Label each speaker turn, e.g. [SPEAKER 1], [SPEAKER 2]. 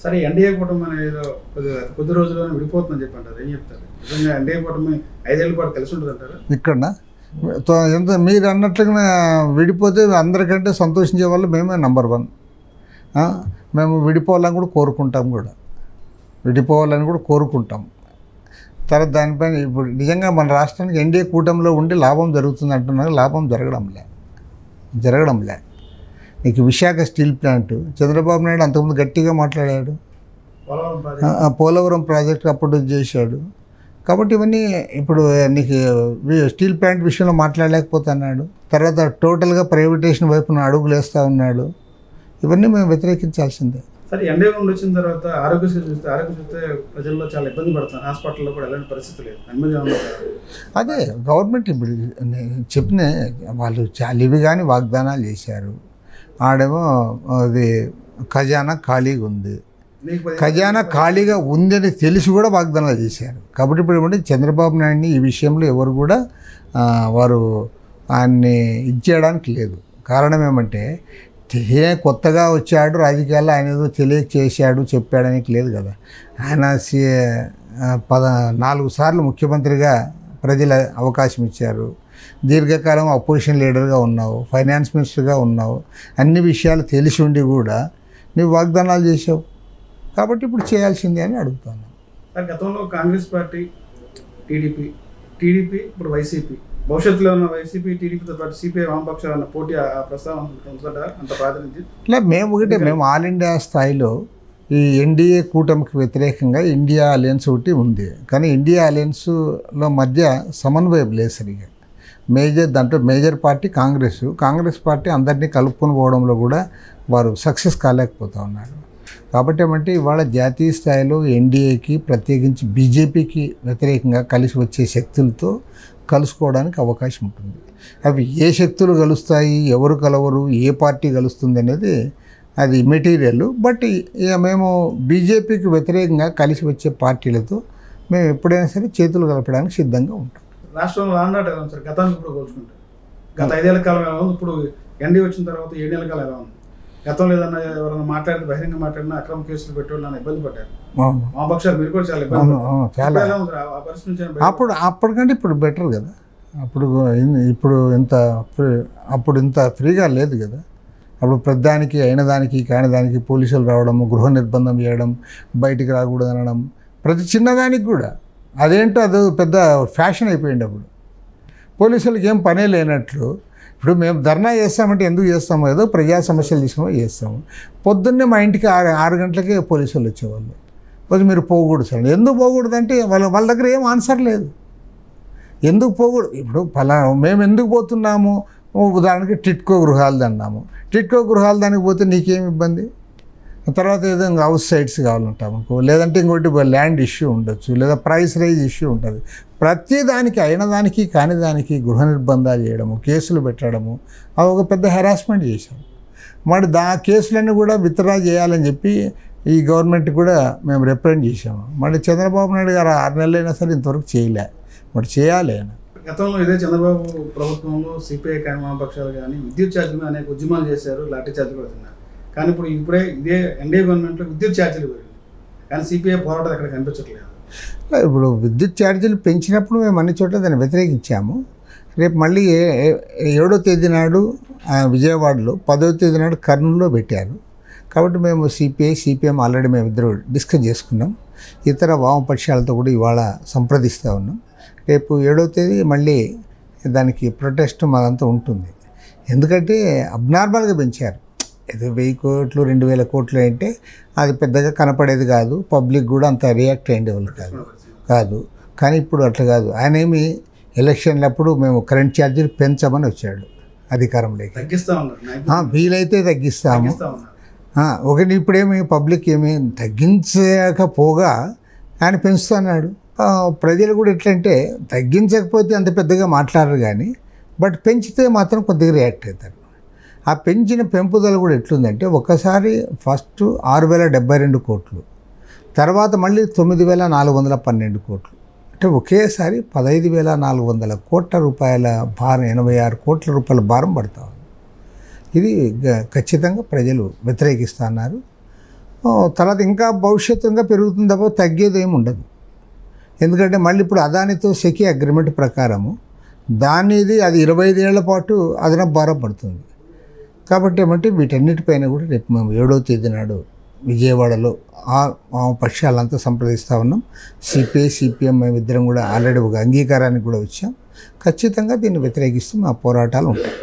[SPEAKER 1] సరే ఎన్డీఏ కూటమి అనేది కొద్ది రోజుల్లోనే విడిపోతుందని చెప్పంటారు, ఏం చెప్తారు? నిజంగా ఎన్డీఏ కూటమి 5 ఏళ్ళ పాటు కలిసి ఉంటుంది అంటారు?
[SPEAKER 2] ఇక్కడ ఎంత మీరు అన్నట్లుగా విడిపోతే అందరికంటే సంతోషించే వాళ్ళు మేమే నంబర్ 1. మేము విడిపోవాలని కూడా కోరుకుంటాం, తర్వాత దానిపైన ఇప్పుడు నిజంగా మన రాష్ట్రానికి ఎన్డీఏ కూటమిలో ఉండి లాభం జరుగుతుంది అంటున్నారు. లాభం జరగడంలే. నీకు విశాఖ స్టీల్ ప్లాంట్ చంద్రబాబు నాయుడు అంతకుముందు గట్టిగా మాట్లాడాడు, పోలవరం ప్రాజెక్ట్ అప్పుడు చేశాడు. కాబట్టి ఇవన్నీ ఇప్పుడు నీకు స్టీల్ ప్లాంట్ విషయంలో మాట్లాడలేకపోతున్నాడు. తర్వాత టోటల్గా ప్రైవేటేషన్ వైపున అడుగులు వేస్తూ ఉన్నాడు. ఇవన్నీ మేము వ్యతిరేకించాల్సిందే.
[SPEAKER 1] సరే ఎన్డీఏ నుండి వచ్చిన తర్వాత ఆరోగ్యశ్రీ చూస్తే ప్రజల్లో చాలా ఇబ్బంది పడుతున్నారు. హాస్పిటల్లో కూడా ఎలాంటి పరిస్థితి లేదు.
[SPEAKER 2] అదే గవర్నమెంట్ ఇప్పుడు చెప్పిన వాళ్ళు చాలా ఇవి కానీ వాగ్దానాలు చేశారు. ఆడేమో అది ఖజానా ఖాళీగా ఉంది, ఖజానా ఖాళీగా ఉందని తెలిసి కూడా వాగ్దానాలు చేశారు. కాబట్టి ఇప్పుడు ఏమంటే చంద్రబాబు నాయుడిని ఈ విషయంలో ఎవరు కూడా వారు ఆయన్ని ఇచ్చేయడానికి లేదు. కారణం ఏమంటే కొత్తగా వచ్చాడు రాజకీయాల్లో, ఆయన ఏదో తెలియక చేశాడు చెప్పాడానికి లేదు కదా. ఆయన 4 సార్లు ముఖ్యమంత్రిగా ప్రజల అవకాశం ఇచ్చారు. దీర్ఘకాలం అపోజిషన్ లీడర్గా ఉన్నావు, ఫైనాన్స్ మినిస్టర్గా ఉన్నావు, అన్ని విషయాలు తెలిసి ఉండి కూడా నువ్వు వాగ్దానాలు చేసావు. కాబట్టి ఇప్పుడు చేయాల్సిందే అని అడుగుతాను.
[SPEAKER 1] గతంలో కాంగ్రెస్ పార్టీ, టీడీపీ ఇప్పుడు వైసీపీ, భవిష్యత్తులో ఉన్న వైసీపీ టీడీపీతో పాటు సిపిఐ వామపక్షాలు అన్న పోటీ ప్రస్తావన అంత ప్రాధాన్యత
[SPEAKER 2] ఇలా మేము ఆల్ ఇండియా స్థాయిలో ఈ ఎన్డీఏ కూటమికి వ్యతిరేకంగా ఇండియా అలయన్స్ ఒకటి ఉంది. కానీ ఇండియా అలయన్స్లో మధ్య సమన్వయం లేదు సరిగా. దాంట్లో మేజర్ పార్టీ కాంగ్రెస్ పార్టీ అందరినీ కలుపుకొని పోవడంలో కూడా వారు సక్సెస్ కాలేకపోతూ ఉన్నారు. కాబట్టి ఏమంటే ఇవాళ జాతీయ స్థాయిలో ఎన్డీఏకి ప్రత్యేకించి బీజేపీకి వ్యతిరేకంగా కలిసి వచ్చే శక్తులతో కలుసుకోవడానికి అవకాశం ఉంటుంది. అవి ఏ శక్తులు కలుస్తాయి, ఎవరు కలవరు, ఏ పార్టీ కలుస్తుంది అనేది అది మెటీరియల్. బట్ ఇక మేము బీజేపీకి వ్యతిరేకంగా కలిసి వచ్చే పార్టీలతో మేము ఎప్పుడైనా సరే చేతులు కలపడానికి సిద్ధంగా ఉంటాం.
[SPEAKER 1] రాష్ట్రంలో లాండ్ ఎలా ఉంది సార్ గతానికి ఇప్పుడు పోల్చుకుంటే? గత 5 ఏళ్ల కాలం ఎలా ఉంది, ఇప్పుడు ఎన్డీ వచ్చిన తర్వాత 7 ఏళ్ల కాలం ఎలా ఉంది? గతంలో ఏదన్నా ఎవరైనా మాట్లాడితే బహిరంగ మాట్లాడినా అక్రమ కేసులు పెట్టేవాళ్ళు ఇబ్బంది పడ్డారు. మా పక్షాలు మీరు కూడా చాలా ఇబ్బంది
[SPEAKER 2] అప్పటికంటే ఇప్పుడు బెటర్ కదా. అప్పుడు ఇంత ఫ్రీగా లేదు కదా. అప్పుడు ప్రతిదానికి అయిన దానికి కాని దానికి పోలీసులు రావడము, గృహ నిర్బంధం చేయడం, బయటికి రాకూడదు అనడం, ప్రతి చిన్నదానికి కూడా అదేంటో అది పెద్ద ఫ్యాషన్ అయిపోయింది. అప్పుడు పోలీసులకి ఏం పనే లేనట్లు. ఇప్పుడు మేము ధర్నా చేస్తామంటే ఎందుకు చేస్తామో, ఏదో ప్రజా సమస్యలు తీసుకుని చేస్తాము. పొద్దున్నే మా ఇంటికి 6 గంటలకే పోలీసులు వచ్చేవాళ్ళు. కొంచెం మీరు పోకూడదు సార్. ఎందుకు పోకూడదు అంటే వాళ్ళ దగ్గర ఏం ఆన్సర్ లేదు. ఎందుకు పోకూడదు? ఇప్పుడు మేము ఎందుకు పోతున్నాము, ఉదాహరణకి టిట్కో గృహాలు అన్నాము. టిట్కో గృహాలు దానికి పోతే నీకేమి ఇబ్బంది? తర్వాత ఏదో హౌస్ సైట్స్ కావాలంటాం అనుకో, లేదంటే ఇంకోటి ల్యాండ్ ఇష్యూ ఉండొచ్చు, లేదా ప్రైస్ రైజ్ ఇష్యూ ఉంటుంది. ప్రతి దానికి అయిన దానికి కాని దానికి గృహ నిర్బంధాలు చేయడము, కేసులు పెట్టడము, అవి ఒక పెద్ద హెరాస్మెంట్ చేశాము. మరి కేసులన్నీ కూడా విత్డ్రా చేయాలని చెప్పి ఈ గవర్నమెంట్ కూడా మేము రిప్రజెంట్ చేసాము. మరి చంద్రబాబు నాయుడు గారు 6 నెలలైనా సరే ఇంతవరకు చేయలే. మరి చేయాలి ఆయన.
[SPEAKER 1] గతంలో ఇదే చంద్రబాబు ప్రభుత్వంలో సిపిఐ కానీ వామపక్షాలు కానీ విద్యుత్ ఛార్జీలు మీద అనేక ఉద్యమాలు చేశారు, లాఠీ ఛార్జీలు కూడా తిన్నారు. కానీ ఇప్పుడే ఇదే ఎన్డీఏ గవర్నమెంట్లో విద్యుత్ ఛార్జీలు పెరిగింది, కానీ సిపిఐ పోరాటం అక్కడ కనిపించట్లేదు.
[SPEAKER 2] ఇప్పుడు విద్యుత్ ఛార్జీలు పెంచినప్పుడు మేము అన్ని చోట్ల దాన్ని వ్యతిరేకించాము. రేపు మళ్ళీ 7వ తేదీ నాడు విజయవాడలో, 10వ తేదీ నాడు కర్నూలులో పెట్టారు. కాబట్టి మేము సిపిఎం ఆల్రెడీ మేము ఇద్దరు డిస్కస్ చేసుకున్నాం. ఇతర వామపక్షాలతో కూడా ఇవాళ సంప్రదిస్తూ ఉన్నాం. రేపు 7వ తేదీ మళ్ళీ దానికి ప్రొటెస్ట్ మాదంతా ఉంటుంది. ఎందుకంటే అబ్నార్మల్గా పెంచారు. ఏదో 1000 కోట్లు 2000 కోట్లు అంటే అది పెద్దగా కనపడేది కాదు, పబ్లిక్ కూడా అంత రియాక్ట్ అయ్యేవాళ్ళు కాదు. కానీ ఇప్పుడు అట్లా కాదు. ఆయన ఏమి ఎలక్షన్లప్పుడు మేము కరెంట్ ఛార్జీలు పెంచమని వచ్చాడు అధికారంలోకి. వీలైతే తగ్గిస్తాము. ఒకటి ఇప్పుడేమి పబ్లిక్ ఏమి తగ్గించకపోగా ఆయన పెంచుతున్నాడు. ప్రజలు కూడా ఎట్లంటే తగ్గించకపోతే అంత పెద్దగా మాట్లాడరు కానీ, బట్ పెంచితే మాత్రం కొద్దిగా రియాక్ట్ అవుతారు. ఆ పెంచిన పెంపుదల కూడా ఎట్లుందంటే ఒకసారి ఫస్ట్ 6072 కోట్లు, తర్వాత మళ్ళీ 9412 కోట్లు, అంటే ఒకేసారి 15400 కోట్ల రూపాయల భారం, 86 కోట్ల రూపాయల భారం పడతా ఉంది. ఇది ఖచ్చితంగా ప్రజలు వ్యతిరేకిస్తున్నారు. తర్వాత ఇంకా భవిష్యత్తు ఇంకా పెరుగుతుంది తప్ప తగ్గేది ఏమి ఉండదు. ఎందుకంటే మళ్ళీ ఇప్పుడు అదానితో సెకీ అగ్రిమెంట్ ప్రకారము దానిది అది 25 ఏళ్ల పాటు అదనపు భారం పడుతుంది. కాబట్టి ఏమంటే వీటన్నిటిపైన కూడా రేపు మేము 7వ తేదీ నాడు విజయవాడలో ఆ పక్షాలంతా సంప్రదిస్తూ ఉన్నాం. సిపిఐ సిపిఎం మేమిద్దరం కూడా ఆల్రెడీ ఒక అంగీకారానికి కూడా వచ్చాం. ఖచ్చితంగా దీన్ని వ్యతిరేకిస్తూ మా పోరాటాలు ఉంటాయి.